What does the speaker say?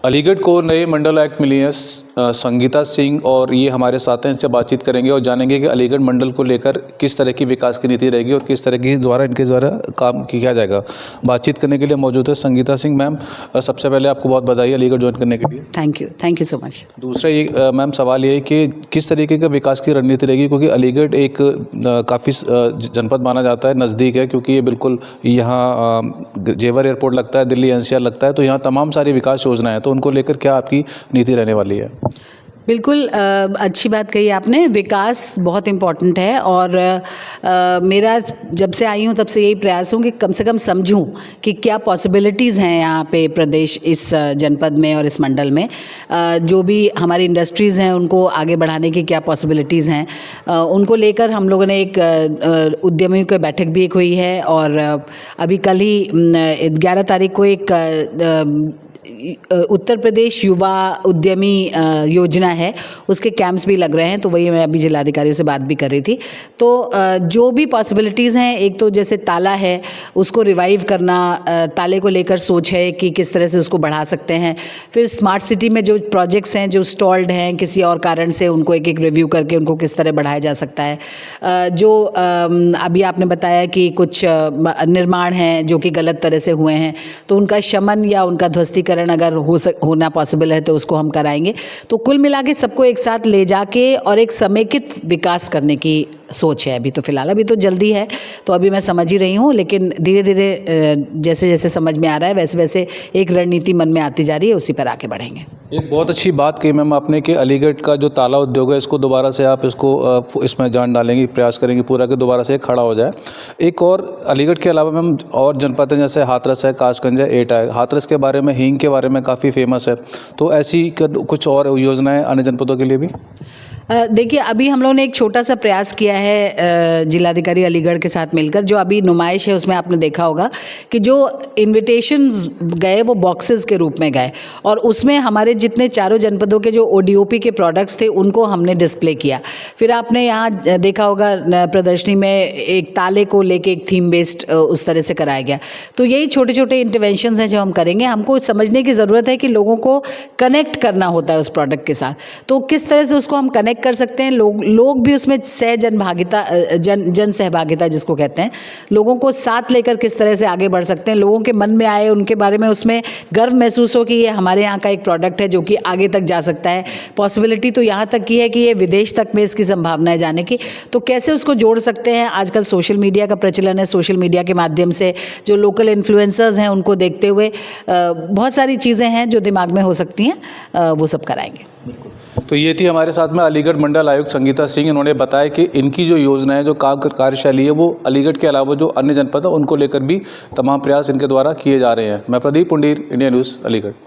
अलीगढ़ को नए मंडल आयुक्त मिली हैं संगीता सिंह, और ये हमारे साथ हैं। इनसे बातचीत करेंगे और जानेंगे कि अलीगढ़ मंडल को लेकर किस तरह की विकास की नीति रहेगी और किस तरह की इनके द्वारा काम किया जाएगा। बातचीत करने के लिए मौजूद है संगीता सिंह मैम। सबसे पहले आपको बहुत बधाई अलीगढ़ ज्वाइन करने के लिए। Thank you so much. दूसरा ये मैम सवाल ये है कि किस तरीके का विकास की रणनीति रहेगी, क्योंकि अलीगढ़ एक काफ़ी जनपद माना जाता है, नज़दीक है, क्योंकि ये बिल्कुल यहाँ जेवर एयरपोर्ट लगता है, दिल्ली एनसीआर लगता है, तो यहाँ तमाम सारी विकास योजनाएं हैं। तो उनको लेकर क्या आपकी नीति रहने वाली है? बिल्कुल अच्छी बात कही आपने। विकास बहुत इम्पॉर्टेंट है और मेरा जब से आई हूँ तब से यही प्रयास हूँ कि कम से कम समझूँ कि क्या पॉसिबिलिटीज़ हैं यहाँ पे प्रदेश, इस जनपद में और इस मंडल में। जो भी हमारी इंडस्ट्रीज़ हैं उनको आगे बढ़ाने की क्या पॉसिबिलिटीज़ हैं, उनको लेकर हम लोगों ने एक उद्यमियों की बैठक भी एक हुई है। और अभी कल ही 11 तारीख को एक उत्तर प्रदेश युवा उद्यमी योजना है, उसके कैंप्स भी लग रहे हैं। तो वही मैं अभी जिलाधिकारियों से बात भी कर रही थी। तो जो भी पॉसिबिलिटीज़ हैं, एक तो जैसे ताला है उसको रिवाइव करना, ताले को लेकर सोच है कि किस तरह से उसको बढ़ा सकते हैं। फिर स्मार्ट सिटी में जो प्रोजेक्ट्स हैं जो स्टॉल्ड हैं किसी और कारण से, उनको एक एक रिव्यू करके उनको किस तरह बढ़ाया जा सकता है। जो अभी आपने बताया कि कुछ निर्माण हैं जो कि गलत तरह से हुए हैं, तो उनका शमन या उनका ध्वस्तीकरण अगर होना पॉसिबल है तो उसको हम कराएंगे। तो कुल मिला के सबको एक साथ ले जाके और एक समेकित विकास करने की सोच है। अभी तो फिलहाल, अभी तो जल्दी है, तो अभी मैं समझ ही रही हूँ, लेकिन धीरे धीरे जैसे जैसे समझ में आ रहा है वैसे वैसे एक रणनीति मन में आती जा रही है, उसी पर आके बढ़ेंगे। एक बहुत अच्छी बात कही मैम आपने कि अलीगढ़ का जो ताला उद्योग है इसको दोबारा से आप इसमें जान डालेंगे, प्रयास करेंगे पूरा कि दोबारा से खड़ा हो जाए। एक और अलीगढ़ के अलावा मैम और जनपद हैं, जैसे हाथरस है, कासगंज है, एटा है। हाथरस के बारे में, हींग के बारे में काफ़ी फेमस है, तो ऐसी कुछ और योजनाएं अन्य जनपदों के लिए भी? देखिए, अभी हम लोगों ने एक छोटा सा प्रयास किया है जिलाधिकारी अलीगढ़ के साथ मिलकर। जो अभी नुमाइश है उसमें आपने देखा होगा कि जो इन्विटेशंस गए वो बॉक्सेस के रूप में गए, और उसमें हमारे जितने चारों जनपदों के जो ओडीओपी के प्रोडक्ट्स थे उनको हमने डिस्प्ले किया। फिर आपने यहाँ देखा होगा प्रदर्शनी में एक ताले को लेके एक थीम बेस्ड उस तरह से कराया गया। तो यही छोटे छोटे इंटरवेंशंस हैं जो हम करेंगे। हमको समझने की ज़रूरत है कि लोगों को कनेक्ट करना होता है उस प्रोडक्ट के साथ, तो किस तरह से उसको हम कनेक्ट कर सकते हैं। लोग भी उसमें जन सहभागिता जिसको कहते हैं, लोगों को साथ लेकर किस तरह से आगे बढ़ सकते हैं, लोगों के मन में आए, उनके बारे में उसमें गर्व महसूस हो कि ये हमारे यहाँ का एक प्रोडक्ट है जो कि आगे तक जा सकता है। पॉसिबिलिटी तो यहाँ तक की है कि ये विदेश तक में इसकी संभावना है जाने की। तो कैसे उसको जोड़ सकते हैं, आजकल सोशल मीडिया का प्रचलन है, सोशल मीडिया के माध्यम से जो लोकल इन्फ्लुएंसर्स हैं उनको देखते हुए बहुत सारी चीज़ें हैं जो दिमाग में हो सकती हैं, वो सब कराएंगे। तो ये थी हमारे साथ में अलीगढ़ मंडल आयुक्त संगीता सिंह। इन्होंने बताया कि इनकी जो योजना है, जो कार्यशैली है, वो अलीगढ़ के अलावा जो अन्य जनपद है उनको लेकर भी तमाम प्रयास इनके द्वारा किए जा रहे हैं। मैं प्रदीप पुंडीर, इंडिया न्यूज़, अलीगढ़।